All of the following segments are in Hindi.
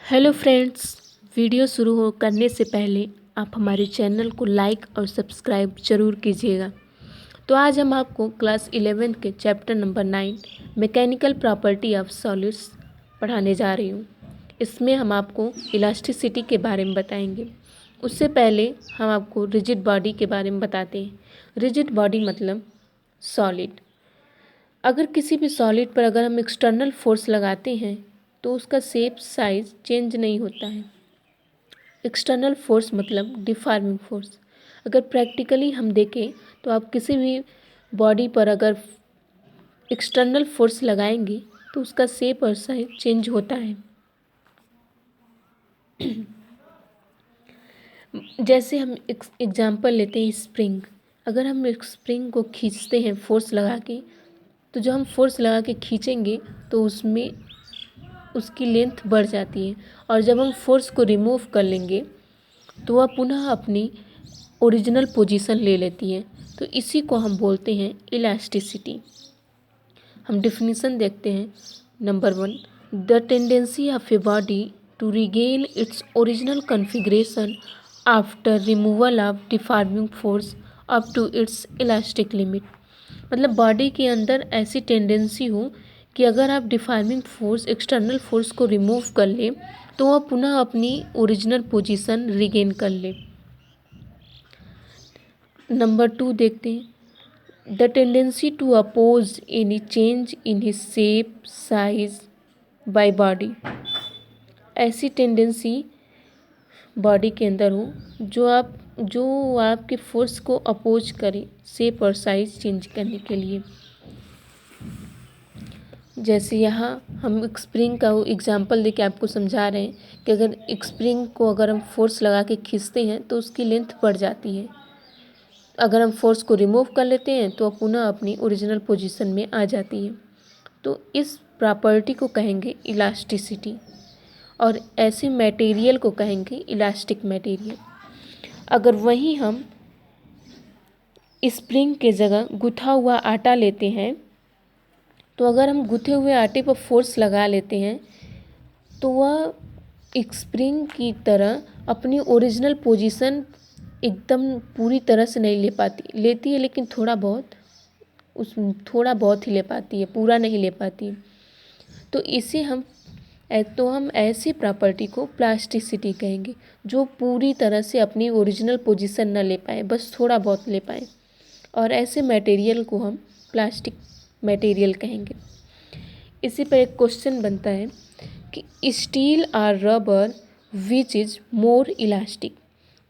हेलो फ्रेंड्स, वीडियो शुरू हो करने से पहले आप हमारे चैनल को लाइक और सब्सक्राइब ज़रूर कीजिएगा। तो आज हम आपको क्लास 11 के chapter number 9 mechanical property of solids पढ़ाने जा रही हूँ। इसमें हम आपको इलास्टिसिटी के बारे में बताएंगे। उससे पहले हम आपको रिजिड बॉडी के बारे में बताते हैं। रिजिड बॉडी मतलब सॉलिड। अगर किसी भी सॉलिड पर अगर हम एक्सटर्नल फोर्स लगाते हैं तो उसका शेप साइज चेंज नहीं होता है। एक्सटर्नल फोर्स मतलब डिफॉर्मिंग फोर्स। अगर प्रैक्टिकली हम देखें तो आप किसी भी बॉडी पर अगर एक्सटर्नल फोर्स लगाएंगे तो उसका शेप और साइज चेंज होता है। जैसे हम एग्जांपल लेते हैं स्प्रिंग। अगर हम एक स्प्रिंग को खींचते हैं फोर्स लगा के, तो जो हम फोर्स लगा के खींचेंगे तो उसमें उसकी लेंथ बढ़ जाती है, और जब हम फोर्स को रिमूव कर लेंगे तो वह पुनः अपनी ओरिजिनल पोजीशन ले लेती है। तो इसी को हम बोलते हैं इलास्टिसिटी। हम डिफिनीसन देखते हैं। Number 1, the tendency of a body to regain its original configuration after removal of deforming force up to its elastic limit. मतलब बॉडी के अंदर ऐसी टेंडेंसी हो कि अगर आप डिफॉर्मिंग फोर्स एक्सटर्नल फोर्स को रिमूव कर ले तो वह पुनः अपनी ओरिजिनल पोजीशन रिगेन कर ले। नंबर 2 देखते हैं। The tendency to oppose any change in his shape size by body. ऐसी टेंडेंसी बॉडी के अंदर हो जो आपके फोर्स को अपोज करे शेप और साइज चेंज करने के लिए। जैसे यहाँ हम एक स्प्रिंग का एग्जांपल देके आपको समझा रहे हैं कि अगर एक स्प्रिंग को अगर हम फोर्स लगा के खींचते हैं तो उसकी लेंथ बढ़ जाती है। अगर हम फोर्स को रिमूव कर लेते हैं तो पुनः अपनी ओरिजिनल पोजीशन में आ जाती है। तो इस प्रॉपर्टी को कहेंगे इलास्टिसिटी, और ऐसे मटेरियल को कहेंगे इलास्टिक मटेरियल। अगर वहीं हम स्प्रिंग के जगह गुथा हुआ आटा लेते हैं, तो अगर हम गुथे हुए आटे पर फोर्स लगा लेते हैं तो वह एक स्प्रिंग की तरह अपनी ओरिजिनल पोजीशन एकदम पूरी तरह से नहीं ले पाती। लेती है लेकिन थोड़ा बहुत ही ले पाती है, पूरा नहीं ले पाती। तो इसे हम ऐसी प्रॉपर्टी को प्लास्टिसिटी कहेंगे, जो पूरी तरह से अपनी ओरिजिनल पोजीशन न ले पाए, बस थोड़ा बहुत ले पाए। और ऐसे मटेरियल को हम प्लास्टिक मटेरियल कहेंगे। इसी पर एक क्वेश्चन बनता है कि स्टील और rubber which is more elastic.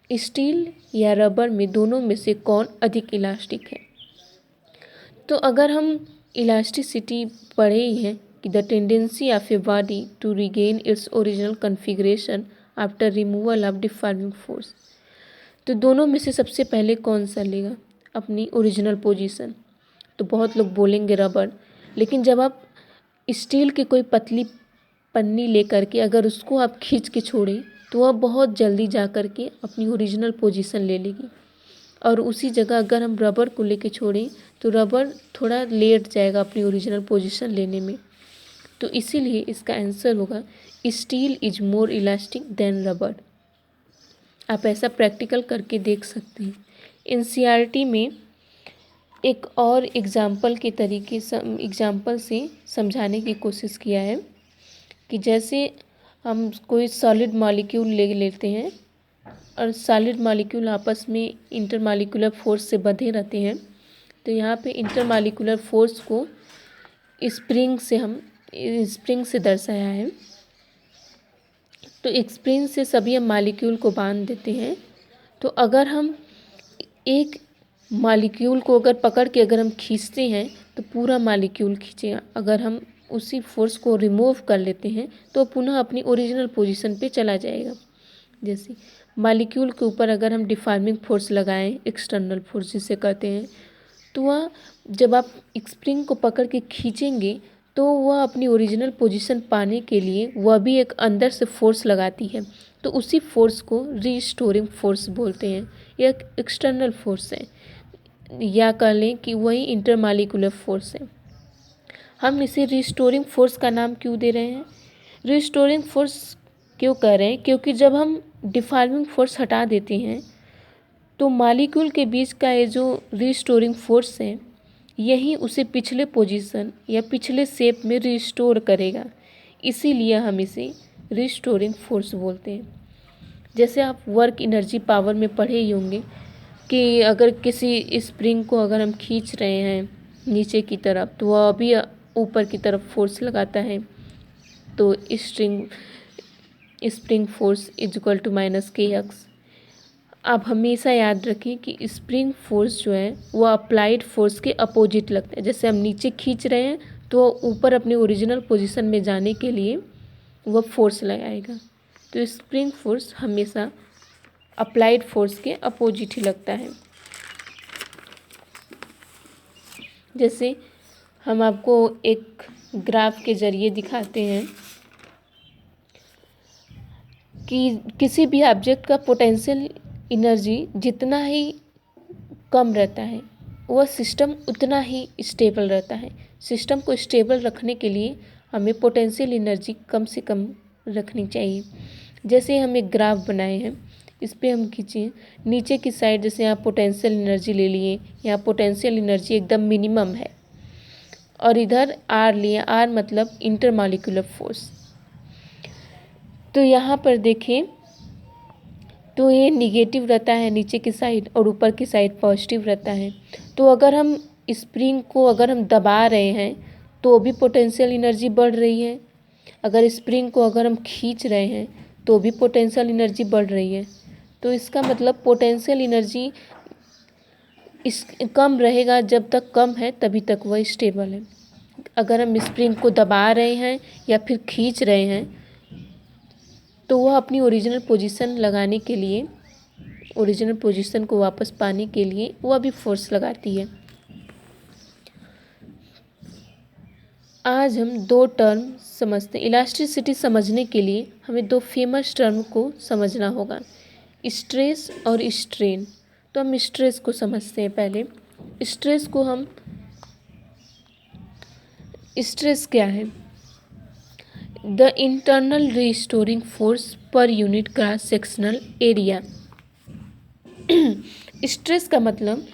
Steel या रबर में दोनों में से कौन अधिक इलास्टिक है। तो अगर हम इलास्टिसिटी पढ़े ही हैं कि the tendency of a body to regain its original configuration after removal of deforming force, तो दोनों में से सबसे पहले कौन सा लेगा अपनी ओरिजिनल पोजीशन। तो बहुत लोग बोलेंगे रबर, लेकिन जब आप स्टील की कोई पतली पन्नी लेकर के अगर उसको आप खींच के छोड़ें तो वह बहुत जल्दी जा कर के अपनी ओरिजिनल पोजीशन ले लेगी। और उसी जगह अगर हम रबर को लेके छोड़ें तो रबर थोड़ा लेट जाएगा अपनी ओरिजिनल पोजीशन लेने में। तो इसीलिए इसका आंसर होगा steel is more elastic than rubber. आप ऐसा प्रैक्टिकल करके देख सकते हैं। एनसीईआरटी में एक और एग्जाम्पल से समझाने की कोशिश किया है कि जैसे हम कोई सॉलिड मॉलिक्यूल ले लेते हैं और सॉलिड मॉलिक्यूल आपस में इंटरमॉलिक्यूलर फोर्स से बंधे रहते हैं। तो यहाँ पे इंटरमॉलिक्यूलर फोर्स को स्प्रिंग से दर्शाया है। तो एक स्प्रिंग से सभी हम मॉलिक्यूल को बांध देते हैं। तो अगर हम एक मॉलिक्यूल को अगर पकड़ के अगर हम खींचते हैं तो पूरा मॉलिक्यूल खींचेगा। अगर हम उसी फोर्स को रिमूव कर लेते हैं तो पुनः अपनी ओरिजिनल पोजीशन पे चला जाएगा। जैसे मॉलिक्यूल के ऊपर अगर हम डिफॉर्मिंग फोर्स लगाएं, एक्सटर्नल फोर्स जिसे कहते हैं, तो वह जब आप स्प्रिंग को पकड़ के खींचेंगे तो वह अपनी ओरिजिनल पोजीशन पाने के लिए वह भी एक अंदर से फोर्स लगाती है। तो उसी फोर्स को रीस्टोरिंग फोर्स बोलते हैं। यह एक एक्सटर्नल फोर्स है, या कह लें कि वही इंटरमॉलिक्यूलर फोर्स है। हम इसे रिस्टोरिंग फोर्स का नाम क्यों दे रहे हैं। रिस्टोरिंग फोर्स क्यों कह रहे हैं? क्योंकि जब हम डिफॉर्मिंग फोर्स हटा देते हैं तो मॉलिक्यूल के बीच का ये जो रिस्टोरिंग फोर्स है यही उसे पिछले पोजीशन या पिछले शेप में रिस्टोर करेगा, इसीलिए हम इसे रिस्टोरिंग फोर्स बोलते हैं। जैसे आप वर्क एनर्जी पावर में पढ़े ही होंगे कि अगर किसी स्प्रिंग को अगर हम खींच रहे हैं नीचे की तरफ तो वह अभी ऊपर की तरफ फोर्स लगाता है, तो spring force is equal to -kx। आप हमेशा याद रखें कि स्प्रिंग फोर्स जो है वो अप्लाइड फोर्स के अपोजिट लगता है। जैसे हम नीचे खींच रहे हैं तो ऊपर अपने ओरिजिनल पोजीशन में जाने के लिए वह फोर्स लगाएगा, तो स्प्रिंग फोर्स हमेशा अप्लाइड फोर्स के अपोजिट ही लगता है। जैसे हम आपको एक ग्राफ के ज़रिए दिखाते हैं कि किसी भी ऑब्जेक्ट का पोटेंशियल एनर्जी जितना ही कम रहता है वह सिस्टम उतना ही स्टेबल रहता है। सिस्टम को स्टेबल रखने के लिए हमें पोटेंशियल एनर्जी कम से कम रखनी चाहिए। जैसे हम एक ग्राफ बनाए हैं, इस पर हम खींचे नीचे की साइड, जैसे यहाँ पोटेंशियल एनर्जी ले लिए, यहाँ पोटेंशियल एनर्जी एकदम मिनिमम है और इधर आर लिए, आर मतलब इंटरमॉलिक्यूलर फोर्स। तो यहाँ पर देखें तो ये निगेटिव रहता है नीचे की साइड और ऊपर की साइड पॉजिटिव रहता है। तो अगर हम स्प्रिंग को अगर हम दबा रहे हैं तो भी पोटेंशियल एनर्जी बढ़ रही है, अगर स्प्रिंग को अगर हम खींच रहे हैं तो भी पोटेंशियल एनर्जी बढ़ रही है। तो इसका मतलब पोटेंशियल एनर्जी इस कम रहेगा, जब तक कम है तभी तक वह स्टेबल है। अगर हम स्प्रिंग को दबा रहे हैं या फिर खींच रहे हैं तो वह अपनी ओरिजिनल पोजीशन लगाने के लिए, ओरिजिनल पोजीशन को वापस पाने के लिए वह भी फोर्स लगाती है। आज हम दो टर्म समझते हैं। इलास्टिसिटी समझने के लिए हमें दो फेमस टर्म को समझना होगा, स्ट्रेस और स्ट्रेन। तो हम स्ट्रेस को समझते हैं पहले। स्ट्रेस क्या है? The internal restoring force per unit cross sectional area. Stress का मतलब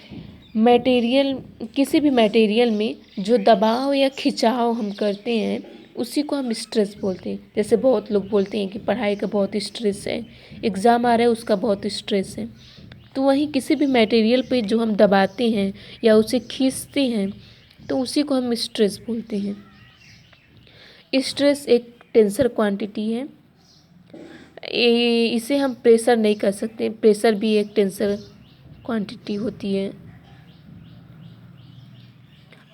मटेरियल, किसी भी मटेरियल में जो दबाव या खिंचाव हम करते हैं उसी को हम स्ट्रेस बोलते हैं। जैसे बहुत लोग बोलते हैं कि पढ़ाई का बहुत स्ट्रेस है, एग्ज़ाम आ रहा है उसका बहुत स्ट्रेस है, तो वहीं किसी भी मटेरियल पे जो हम दबाते हैं या उसे खींचते हैं तो उसी को हम स्ट्रेस बोलते हैं। स्ट्रेस एक टेंसर क्वांटिटी है, इसे हम प्रेशर नहीं कर सकते, प्रेशर भी एक टेंसर क्वांटिटी होती है।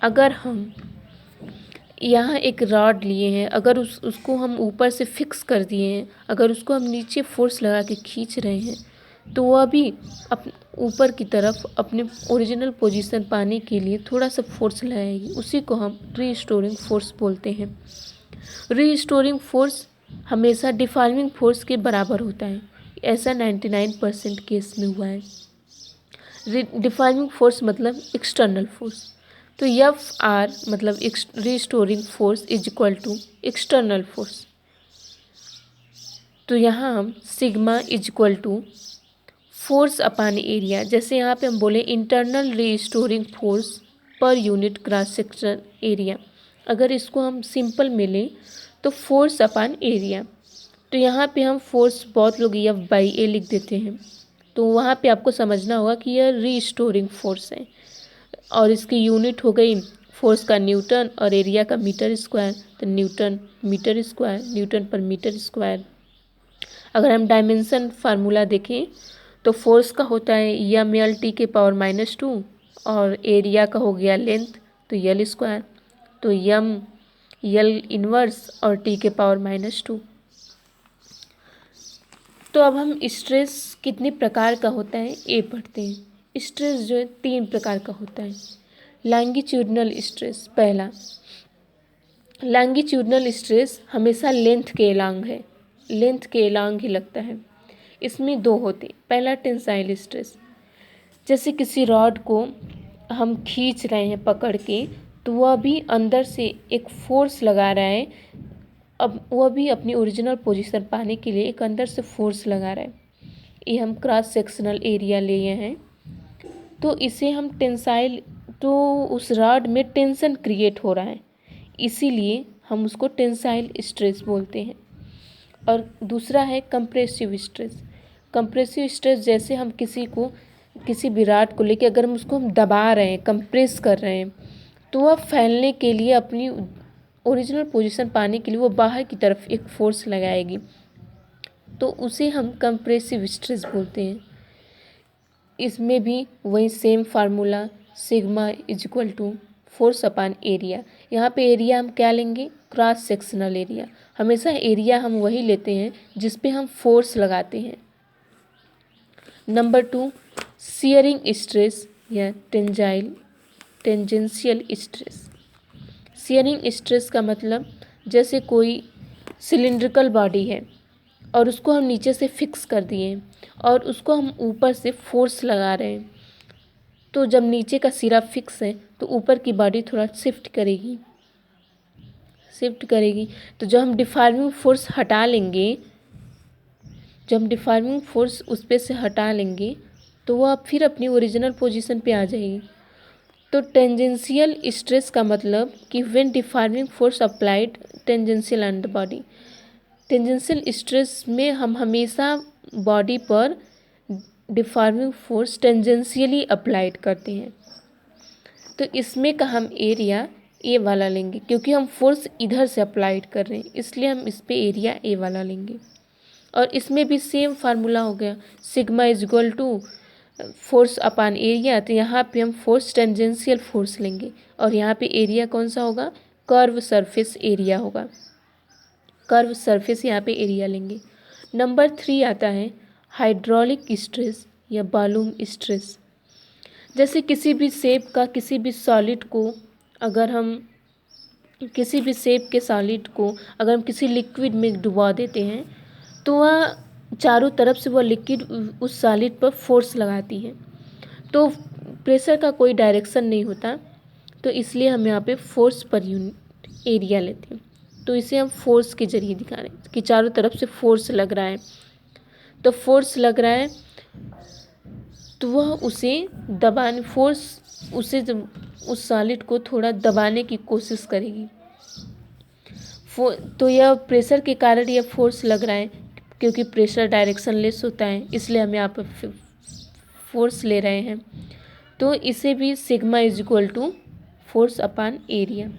अगर हम यहाँ एक रॉड लिए हैं, अगर उसको हम ऊपर से फिक्स कर दिए हैं, अगर उसको हम नीचे फोर्स लगा के खींच रहे हैं तो वह भी ऊपर की तरफ अपने ओरिजिनल पोजीशन पाने के लिए थोड़ा सा फोर्स लगाएगी, उसी को हम रीस्टोरिंग फोर्स बोलते हैं। रीस्टोरिंग फोर्स हमेशा डिफॉर्मिंग फोर्स के बराबर होता है, ऐसा 99% केस में हुआ है। डिफॉर्मिंग फोर्स मतलब एक्सटर्नल फोर्स, तो Fr मतलब restoring force is equal to external force. तो यहाँ हम sigma is equal to force upon area, जैसे यहाँ पे हम बोले internal restoring force per unit cross section area, अगर इसको हम सिंपल में लें तो फोर्स अपॉन एरिया। तो यहाँ पे हम फोर्स, बहुत लोग F/A लिख देते हैं, तो वहाँ पे आपको समझना होगा कि यह रीस्टोरिंग फोर्स है और इसकी यूनिट हो गई फोर्स का न्यूटन और एरिया का मीटर स्क्वायर, तो Newton metre square, Newton per metre square. अगर हम डायमेंशन फार्मूला देखें तो फोर्स का होता है mLT के पावर -2 और एरिया का हो गया लेंथ, तो L स्क्वायर, तो L इन्वर्स और T के पावर -2। तो अब हम स्ट्रेस कितने प्रकार का होता है ये पढ़ते हैं। स्ट्रेस जो है 3 प्रकार का होता है। लॉन्गिट्यूडनल स्ट्रेस, पहला लॉन्गिट्यूडनल स्ट्रेस हमेशा लेंथ के एलॉन्ग है, लेंथ के एलॉन्ग ही लगता है। इसमें 2 होते, पहला टेंसाइल स्ट्रेस, जैसे किसी रॉड को हम खींच रहे हैं पकड़ के, तो वह भी अंदर से एक फोर्स लगा रहा है अब वह भी अपनी ओरिजिनल पोजीशन पाने के लिए एक अंदर से फोर्स लगा रहा है। ये हम क्रॉस सेक्शनल एरिया लिए हैं, तो इसे हम टेंसाइल, तो उस रॉड में टेंशन क्रिएट हो रहा है, इसीलिए हम उसको टेंसाइल स्ट्रेस बोलते हैं। और दूसरा है कंप्रेसिव स्ट्रेस। कंप्रेसिव स्ट्रेस जैसे हम किसी भी रॉड को लेके अगर हम उसको दबा रहे हैं, कंप्रेस कर रहे हैं, तो वह फैलने के लिए, अपनी ओरिजिनल पोजीशन पाने के लिए वो बाहर की तरफ एक फोर्स लगाएगी, तो उसे हम कंप्रेसिव स्ट्रेस बोलते हैं। इसमें भी वही same formula, sigma is equal to force upon area. यहाँ पे एरिया हम क्या लेंगे? Cross sectional area. हमेशा एरिया हम वही लेते हैं जिस पे हम फोर्स लगाते हैं। नंबर 2, शियरिंग स्ट्रेस या टेंजेंशियल स्ट्रेस। शियरिंग स्ट्रेस का मतलब, जैसे कोई सिलिंड्रिकल बॉडी है और उसको हम नीचे से फिक्स कर दिए और उसको हम ऊपर से फोर्स लगा रहे हैं, तो जब नीचे का सिरा फिक्स है तो ऊपर की बॉडी थोड़ा शिफ्ट करेगी। तो जब हम डिफॉर्मिंग फोर्स हटा लेंगे, उस पे से हटा लेंगे, तो वह फिर अपनी ओरिजिनल पोजीशन पे आ जाएगी। तो टेंजेंशियल स्ट्रेस का मतलब कि when deforming force applied tangential on the body. Tangential stress में हम हमेशा बॉडी पर डिफॉर्मिंग फोर्स टेंजेंशियली अप्लाइड करते हैं। तो इसमें का हम एरिया ए वाला लेंगे, क्योंकि हम फोर्स इधर से अप्लाइड कर रहे हैं, इसलिए हम इस पे एरिया ए वाला लेंगे। और इसमें भी सेम फार्मूला हो गया, sigma is equal to force upon area. तो यहाँ पे हम फोर्स टेंजेंशियल फोर्स लेंगे और यहाँ पे एरिया कौन सा होगा? कर्व सरफेस एरिया होगा। कर्व सरफेस यहाँ पे एरिया लेंगे। नंबर 3 आता है हाइड्रोलिक स्ट्रेस या वॉल्यूम स्ट्रेस। जैसे किसी भी शेप का किसी भी सॉलिड को अगर हम किसी लिक्विड में डुबा देते हैं, तो वह चारों तरफ से वह लिक्विड उस सॉलिड पर फोर्स लगाती है, तो प्रेशर का कोई डायरेक्शन नहीं होता, तो इसलिए हम यहाँ पे फोर्स पर यूनिट एरिया लेते हैं। तो इसे हम फोर्स के जरिए दिखा रहे हैं कि चारों तरफ से फोर्स लग रहा है, तो फोर्स लग रहा है तो वह उस सॉलिड को थोड़ा दबाने की कोशिश करेगी। तो यह प्रेशर के कारण यह फोर्स लग रहा है, क्योंकि प्रेशर डायरेक्शन लेस होता है, इसलिए हम यहाँ पर फोर्स ले रहे हैं। तो इसे भी sigma is equal to force upon area.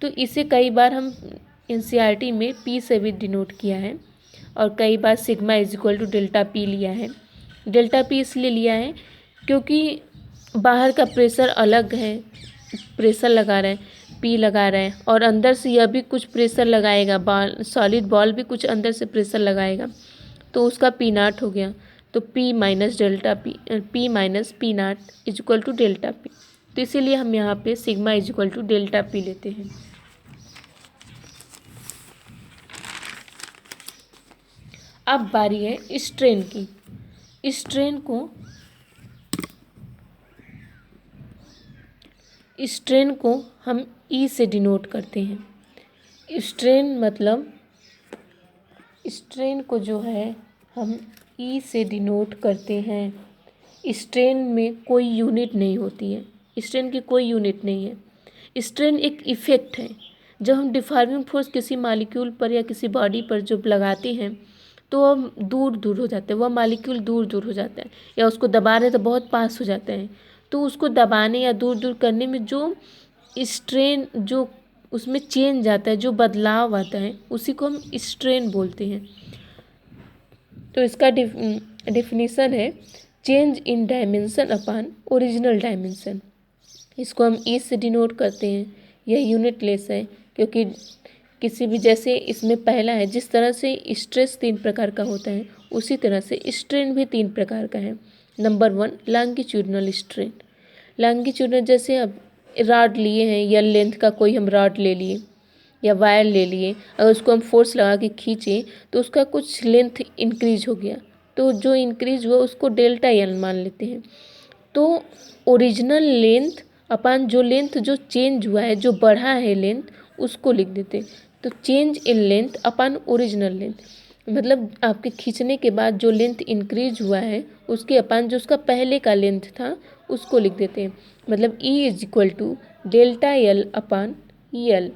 तो इसे कई बार हम एनसीईआरटी में पी से भी डिनोट किया है और कई बार sigma is equal to delta P लिया है। डेल्टा पी इसलिए लिया है क्योंकि बाहर का प्रेशर अलग है, प्रेशर लगा रहे हैं, पी लगा रहे हैं, और अंदर से यह भी कुछ प्रेशर लगाएगा, सॉलिड बॉल भी कुछ अंदर से प्रेशर लगाएगा, तो उसका पी नाट हो गया। तो P minus P naught is equal to delta P. तो इसीलिए हम यहाँ पे sigma is equal to delta P लेते हैं। अब बारी है स्ट्रेन की। स्ट्रेन को हम ई से डिनोट करते हैं। स्ट्रेन को जो है हम ई से डिनोट करते हैं। स्ट्रेन में कोई यूनिट नहीं होती है, स्ट्रेन की कोई यूनिट नहीं है। स्ट्रेन एक इफ़ेक्ट है। जब हम डिफॉर्मिंग फोर्स किसी मॉलिक्यूल पर या किसी बॉडी पर जब लगाते हैं, तो वह दूर हो जाते हैं, वह मॉलिक्यूल दूर हो जाता है, या उसको दबा रहे तो बहुत पास हो जाते हैं। तो उसको दबाने या दूर करने में जो स्ट्रेन, जो उसमें चेंज आता है, जो बदलाव आता है, उसी को हम स्ट्रेन बोलते हैं। तो इसका डेफिनेशन है change in dimension upon original dimension. इसको हम ई से डिनोट करते हैं। यह यूनिट लेस है, क्योंकि किसी भी, जैसे इसमें पहला है, जिस तरह से स्ट्रेस 3 प्रकार का होता है, उसी तरह से स्ट्रेन भी 3 प्रकार का है। Number 1 longitudinal strain. लॉन्गिट्यूडिनल, जैसे अब रॉड लिए हैं या लेंथ का कोई हम रॉड ले लिए या वायर ले लिए, अगर उसको हम फोर्स लगा के खींचे तो उसका कुछ लेंथ इंक्रीज हो गया, तो जो इंक्रीज हुआ उसको डेल्टा एल मान लेते हैं। तो ओरिजिनल लेंथ अपॉन जो लेंथ जो चेंज हुआ है, जो बढ़ा है लेंथ, उसको लिख देते हैं। तो change in length upon original length, मतलब आपके खींचने के बाद जो लेंथ इंक्रीज हुआ है उसके अपन जो उसका पहले का लेंथ था उसको लिख देते हैं। मतलब E is equal to delta L upon L.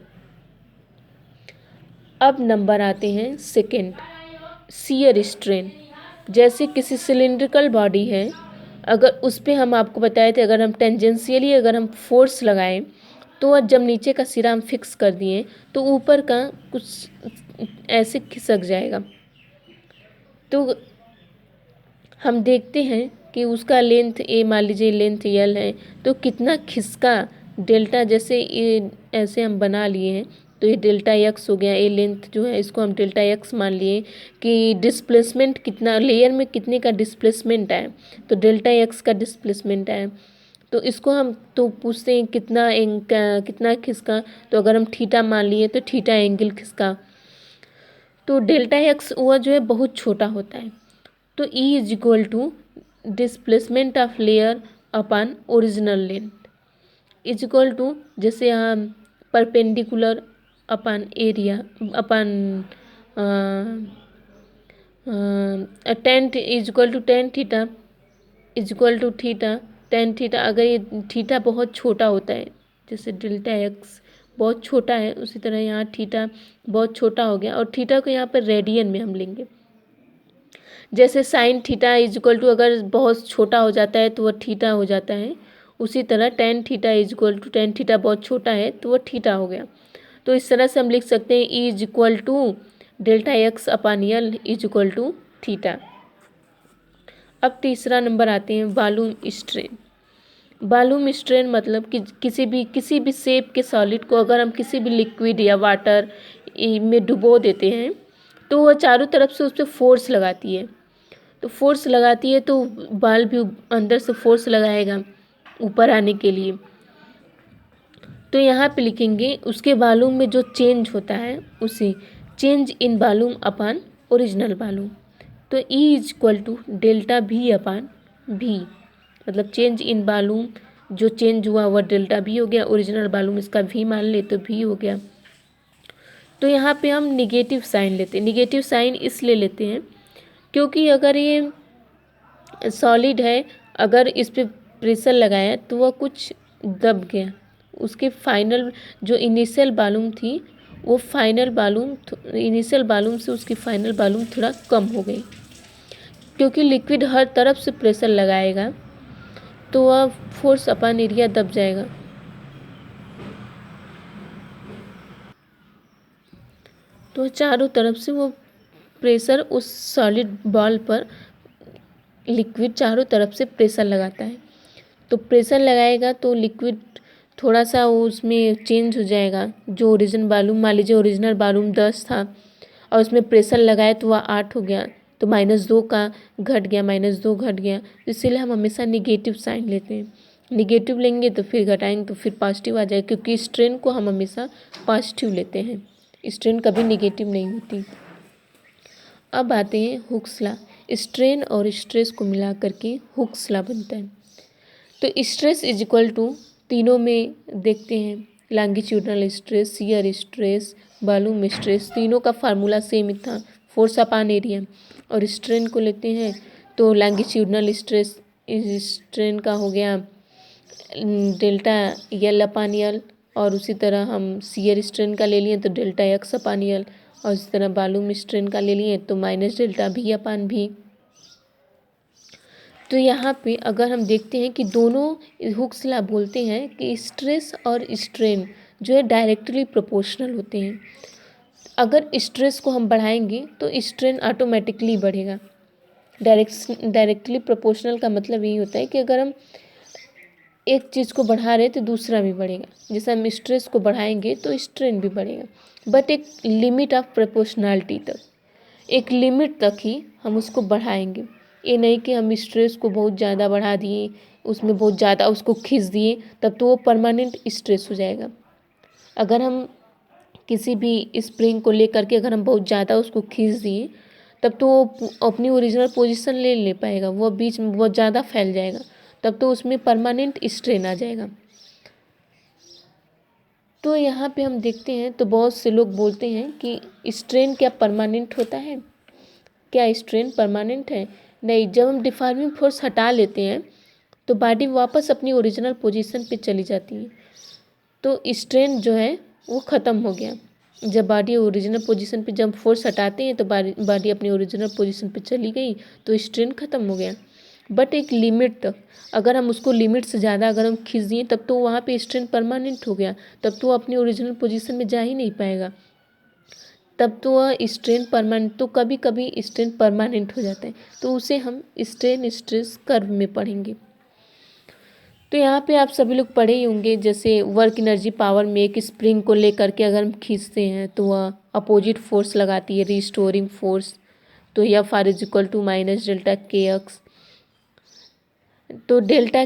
अब नंबर आते हैं सेकेंड, शियर स्ट्रेन। जैसे किसी सिलिंड्रिकल बॉडी है, अगर उस पर हम आपको बताए थे अगर हम टेंजेंशियली अगर हम फोर्स लगाएं तो जब नीचे का सिरा हम फिक्स कर दिए तो ऊपर का कुछ ऐसे खिसक जाएगा। तो हम देखते हैं कि उसका लेंथ ए, मान लीजिए लेंथ एल है, तो कितना खिसका डेल्टा, जैसे ये ऐसे हम बना लिए हैं तो ये डेल्टा एक्स हो गया, ए लेंथ जो है इसको हम डेल्टा एक्स मान लिए कि डिस्प्लेसमेंट कितना लेयर में कितने का डिस्प्लेसमेंट है, तो डेल्टा एक्स का डिस्प्लेसमेंट है। तो इसको हम तो पूछते हैं कितना खिसका, तो अगर हम थीटा मान लिए तो थीटा एंगल खिसका। तो डेल्टा एक्स वह जो है बहुत छोटा होता है। तो E is equal to displacement of layer upon original length is equal to, जैसे यहाँ perpendicular upon area upon tan is equal to tan theta is equal to theta tan theta. अगर ये थीटा बहुत छोटा होता है, जैसे डेल्टा एक्स बहुत छोटा है, उसी तरह यहाँ थीटा बहुत छोटा हो गया, और थीटा को यहाँ पर रेडियन में हम लेंगे। जैसे sine theta is equal to अगर बहुत छोटा हो जाता है तो वह थीटा हो जाता है, उसी तरह tan theta is equal to tan theta बहुत छोटा है तो वह थीटा हो गया। तो इस तरह से हम लिख सकते हैं E is equal to delta X upon L is equal to theta. अब तीसरा नंबर आते हैं वॉल्यूम स्ट्रेन। वॉल्यूम स्ट्रेन मतलब कि किसी भी शेप के सॉलिड को अगर हम किसी भी लिक्विड या वाटर में डुबो देते हैं तो वह चारों तरफ से उस पर फोर्स लगाती है। तो फोर्स लगाती है तो बॉल भी अंदर से फोर्स लगाएगा ऊपर आने के लिए। तो यहाँ पे लिखेंगे उसके वॉल्यूम में जो चेंज होता है उसे change in volume upon original volume. तो E is equal to delta V upon V, मतलब चेंज इन वॉल्यूम जो चेंज हुआ वह डेल्टा V हो गया, ओरिजिनल वॉल्यूम इसका V मान ले तो V हो गया। तो यहाँ पे हम निगेटिव साइन लेते हैं। निगेटिव साइन इसलिए लेते हैं क्योंकि अगर ये सॉलिड है, अगर इस पर प्रेशर लगाया तो वह कुछ दब गया, उसके फाइनल जो इनिशियल वॉल्यूम थी वो फाइनल वॉल्यूम इनिशियल वॉल्यूम से उसकी फाइनल वॉल्यूम थोड़ा कम हो गई, क्योंकि लिक्विड हर तरफ से प्रेशर लगाएगा तो वह फोर्स अपॉन एरिया दब जाएगा। तो चारों तरफ से वो प्रेशर उस सॉलिड बॉल पर लिक्विड चारों तरफ से प्रेशर लगाता है। तो प्रेशर लगाएगा तो लिक्विड थोड़ा सा उसमें चेंज हो जाएगा। जो ओरिजिनल वॉल्यूम मान लीजिए ओरिजिनल वॉल्यूम 10 था और उसमें प्रेशर लगाए तो वह 8 हो गया, तो -2 का घट गया, -2 घट गया। इसीलिए हम हमेशा निगेटिव साइन लेते हैं। निगेटिव लेंगे तो फिर घटाएंगे तो फिर पॉजिटिव आ जाएगा, क्योंकि स्ट्रेन को हम हमेशा पॉजिटिव लेते हैं, स्ट्रेन कभी निगेटिव नहीं होती। अब आते हैं हुक्स लॉ। स्ट्रेन और स्ट्रेस को मिला करके हुक्स लॉ बनता है। तो स्ट्रेस इज इक्वल टू तीनों में देखते हैं, longitudinal stress, shear stress, volume stress, तीनों का फार्मूला सेम ही था, फोर्स अपॉन एरिया। और स्ट्रेन को लेते हैं तो लॉन्गिट्यूडनल स्ट्रेस स्ट्रेन का हो गया डेल्टा एल अपॉन एल, और उसी तरह हम शियर स्ट्रेन का ले लिए तो डेल्टा एक्स अपॉन एल, और इसी तरह वॉल्यूम स्ट्रेन का ले लिए तो minus delta V upon V। तो यहाँ पे अगर हम देखते हैं कि दोनों हुक्स लॉ बोलते हैं कि स्ट्रेस और स्ट्रेन जो है डायरेक्टली प्रोपोर्शनल होते हैं। अगर स्ट्रेस को हम बढ़ाएंगे तो स्ट्रेन ऑटोमेटिकली बढ़ेगा। डायरेक्टली प्रोपोर्शनल का मतलब यही होता है कि अगर हम एक चीज़ को बढ़ा रहे तो दूसरा भी बढ़ेगा। जैसे हम स्ट्रेस को बढ़ाएंगे तो स्ट्रेन भी बढ़ेगा, बट एक लिमिट ऑफ प्रोपोर्शनैलिटी तक, एक लिमिट तक ही हम उसको बढ़ाएंगे। ये नहीं कि हम स्ट्रेस को बहुत ज़्यादा बढ़ा दिए, उसमें बहुत ज़्यादा उसको खींच दिए, तब तो वो परमानेंट स्ट्रेस हो जाएगा। अगर हम किसी भी स्प्रिंग को लेकर के अगर हम बहुत ज़्यादा उसको खींच दिए तब तो वो अपनी ओरिजिनल पोजीशन ले पाएगा, वो बीच में बहुत ज़्यादा फैल जाएगा, तब तो उसमें परमानेंट स्ट्रेन आ जाएगा। तो यहाँ पे हम देखते हैं तो बहुत से लोग बोलते हैं कि स्ट्रेन क्या परमानेंट होता है, क्या स्ट्रेन परमानेंट है? नहीं, जब हम डिफॉर्मिंग फोर्स हटा लेते हैं तो बॉडी वापस अपनी ओरिजिनल पोजीशन पे चली जाती है, तो स्ट्रेन जो है वो ख़त्म हो गया। जब बॉडी ओरिजिनल पोजीशन पे जब फोर्स हटाते हैं तो बॉडी अपनी ओरिजिनल पोजीशन पे चली गई, तो स्ट्रेन ख़त्म हो गया। बट एक लिमिट तक, अगर हम उसको लिमिट से ज़्यादा अगर हम खींच दिए तब तो वहाँ पे स्ट्रेन परमानेंट हो गया, तब तो वो अपनी ओरिजिनल पोजीशन में जा ही नहीं पाएगा, तब तो वह स्ट्रेन परमानेंट, तो कभी कभी स्ट्रेन परमानेंट हो जाता है, तो उसे हम स्ट्रेन स्ट्रेस कर्व में पढ़ेंगे। तो यहाँ पे आप सभी लोग पढ़े ही होंगे, जैसे वर्क एनर्जी पावर में एक स्प्रिंग को लेकर के अगर हम खींचते हैं तो वह अपोजिट फोर्स लगाती है, रिस्टोरिंग फोर्स। तो F R is equal to minus delta के एक्स। तो डेल्टा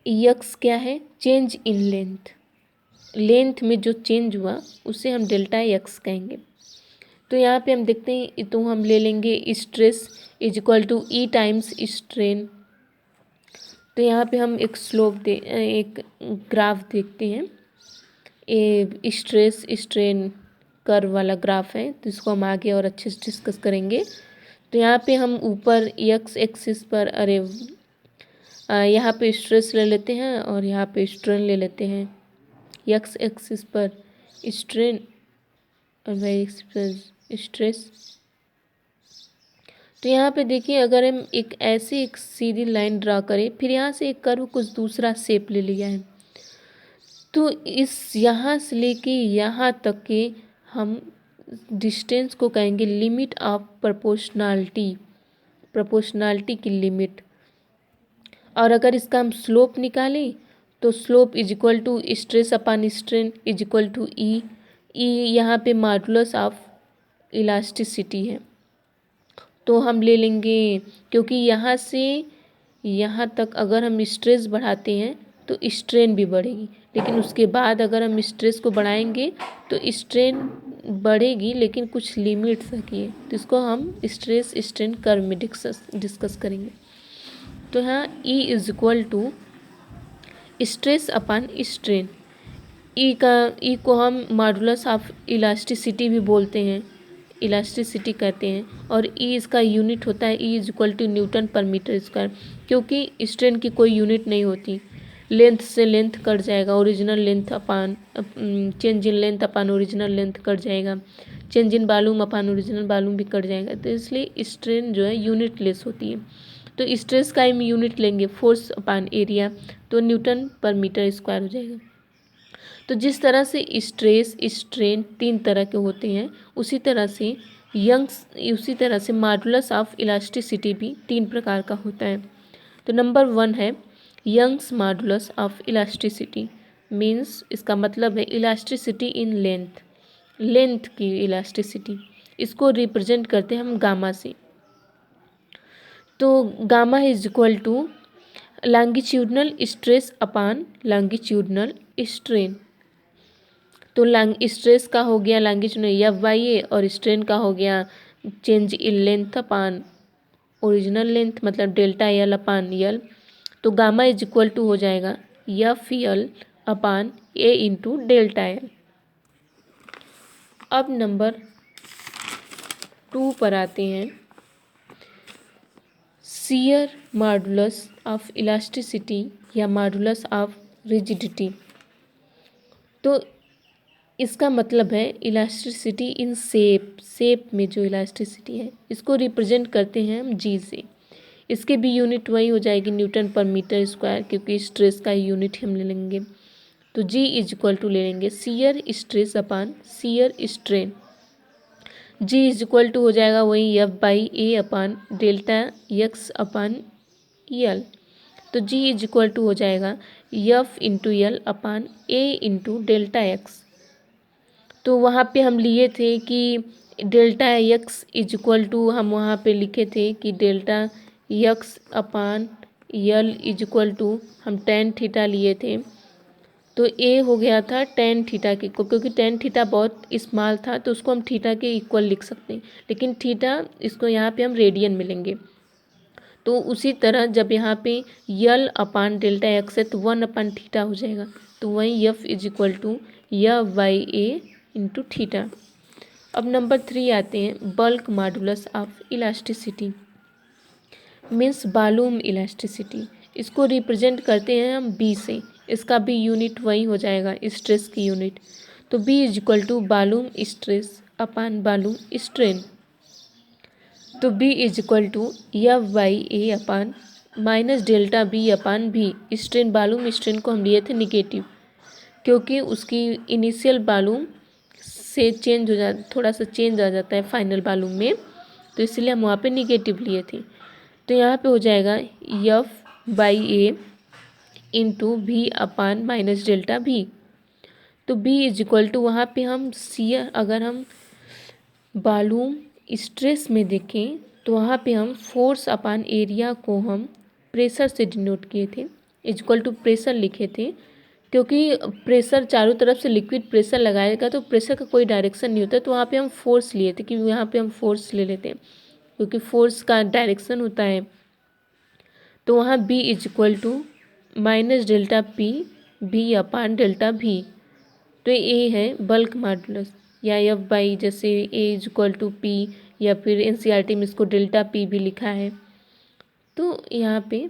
एक्स क्या है? चेंज इन लेंथ, लेंथ में जो चेंज हुआ उसे हम डेल्टा एक्स कहेंगे। तो यहाँ पे हम देखते हैं, तो हम ले लेंगे stress is equal to E times strain. तो यहाँ पे हम एक एक ग्राफ देखते हैं, ये स्ट्रेस स्ट्रेन कर्व वाला ग्राफ है, तो इसको हम आगे और अच्छे से डिस्कस करेंगे। तो यहाँ पे हम ऊपर एक्स एक्सिस पर, यहाँ पे स्ट्रेस ले लेते हैं और यहाँ पे स्ट्रेन ले लेते हैं। एक्स एक्सिस पर स्ट्रेन और वाई एक्सिस पर स्ट्रेस। तो यहाँ पे देखिए, अगर हम एक ऐसी एक सीधी लाइन ड्रा करें, फिर यहाँ से एक कर्व कुछ दूसरा शेप ले लिया है, तो इस यहाँ से लेके यहाँ तक के हम डिस्टेंस को कहेंगे लिमिट ऑफ प्रोपोर्शनैलिटी, प्रोपोर्शनैलिटी की लिमिट। और अगर इसका हम स्लोप निकालें तो slope is equal to stress upon strain is equal to E. E यहाँ पे मॉडुलस ऑफ इलास्टिसिटी है, तो हम ले लेंगे, क्योंकि यहाँ से यहाँ तक अगर हम स्ट्रेस बढ़ाते हैं तो स्ट्रेन भी बढ़ेगी, लेकिन उसके बाद अगर हम स्ट्रेस को बढ़ाएंगे तो स्ट्रेन बढ़ेगी, लेकिन कुछ लिमिट तक ही है। तो इसको हम स्ट्रेस स्ट्रेन कर्व में डिस्कस करेंगे। तो यहाँ E is equal to stress upon strain. E को हम मॉडुलस ऑफ इलास्टिसिटी भी बोलते हैं, इलास्टिसिटी कहते हैं, और ई इसका यूनिट होता है, E is equal to newton per metre square. क्योंकि स्ट्रेन की कोई यूनिट नहीं होती, लेंथ से लेंथ कट जाएगा, original length upon change in length upon original length cut जाएगा, change in volume upon original volume भी कट जाएगा। तो इसलिए स्ट्रेन जो है यूनिट लेस होती है। तो स्ट्रेस का हम यूनिट लेंगे फोर्स अपान एरिया, तो न्यूटन पर मीटर स्क्वायर हो जाएगा। तो जिस तरह से स्ट्रेस स्ट्रेन तीन तरह के होते हैं, उसी तरह से मॉडुलस ऑफ इलास्टिसिटी भी तीन प्रकार का होता है। तो नंबर 1 है Young's modulus of elasticity, means इसका मतलब है इलास्टिसिटी इन लेंथ, लेंथ की इलास्टिसिटी। इसको रिप्रेजेंट करते हैं हम गामा से। तो gamma is equal to longitudinal stress upon longitudinal strain. तो स्ट्रेस का हो गया लॉन्गिट्यूडनल एफ बाई ए, और स्ट्रेन का हो गया change in length upon original length, मतलब डेल्टा एल अपान यल। तो गामा इज इक्वल टू हो जाएगा F L upon A into delta L. अब नंबर 2 पर आते हैं, शियर मॉडुलस ऑफ इलास्टिसिटी या मॉडुलस ऑफ रिजिडिटी। तो इसका मतलब है इलास्टिसिटी इन शेप, शेप में जो इलास्टिसिटी है इसको रिप्रेजेंट करते हैं हम जी से। इसके भी यूनिट वही हो जाएगी न्यूटन पर मीटर स्क्वायर, क्योंकि स्ट्रेस का यूनिट हम ले लेंगे। तो जी इज इक्वल टू ले लेंगे shear stress upon shear strain. G is equal to हो जाएगा वही F by A upon delta X upon L. तो जी इज इक्वल टू हो जाएगा F into L upon A into delta X. तो वहाँ पे हम लिए थे कि delta X is equal to, हम वहाँ पे लिखे थे कि delta X upon L is equal to हम टेन थीटा लिए थे। तो ए हो गया था टेन थीटा के, क्योंकि टेन थीटा बहुत स्मॉल था तो उसको हम थीटा के इक्वल लिख सकते हैं, लेकिन थीटा इसको यहाँ पे हम रेडियन में लेंगे। तो उसी तरह जब यहाँ पे यल अपान डेल्टा एक्स है तो 1 अपान थीटा हो जाएगा। तो वही एफ इज इक्वल टू या वाई ए इंटू थीटा। अब नंबर 3 आते हैं, bulk modulus of elasticity means volume elasticity. इसको रिप्रेजेंट करते हैं हम बी से, इसका भी यूनिट वही हो जाएगा स्ट्रेस की यूनिट। तो B is equal to volume stress upon volume strain. तो B is equal to F by A upon minus delta B upon भी। स्ट्रेन वॉल्यूम स्ट्रेन को हम लिए थे निगेटिव, क्योंकि उसकी इनिशियल वॉल्यूम से चेंज हो थोड़ा सा चेंज आ जाता है फाइनल वॉल्यूम में, तो इसलिए हम वहाँ पे निगेटिव लिए थे। तो यहाँ पे हो जाएगा एफ बाई ए इंटू भी अपान माइनस डेल्टा भी। तो बी इज इक्वल टू वहाँ पे हम सी, अगर हम वॉल्यूम स्ट्रेस में देखें तो वहाँ पे हम फोर्स अपान एरिया को हम प्रेशर से डिनोट किए थे, इक्वल टू प्रेशर लिखे थे, क्योंकि प्रेशर चारों तरफ से लिक्विड प्रेशर लगाएगा तो प्रेशर का कोई डायरेक्शन नहीं होता, तो वहाँ पे हम फोर्स लिए थे कि यहाँ पे हम फोर्स ले लेते हैं क्योंकि फोर्स का डायरेक्शन होता है। तो वहाँ B is equal to minus delta P V upon delta V. तो ये है बल्क मॉडुलस, या एफ बाई जैसे A is equal to P, या फिर एनसीईआरटी में इसको डेल्टा पी भी लिखा है। तो यहाँ पे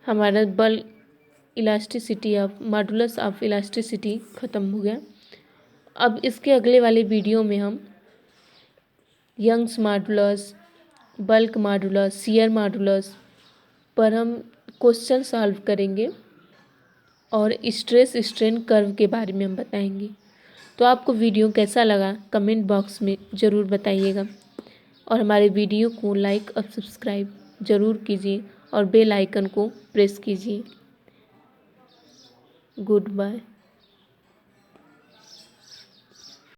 हमारा bulk elasticity of modulus of elasticity ख़त्म हो गया। अब इसके अगले वाले वीडियो में हम Young's modulus, bulk modulus, shear modulus पर हम क्वेश्चन सॉल्व करेंगे और स्ट्रेस स्ट्रेन कर्व के बारे में हम बताएंगे। तो आपको वीडियो कैसा लगा कमेंट बॉक्स में ज़रूर बताइएगा, और हमारे वीडियो को लाइक और सब्सक्राइब ज़रूर कीजिए और बेल आइकन को प्रेस कीजिए। Good bye.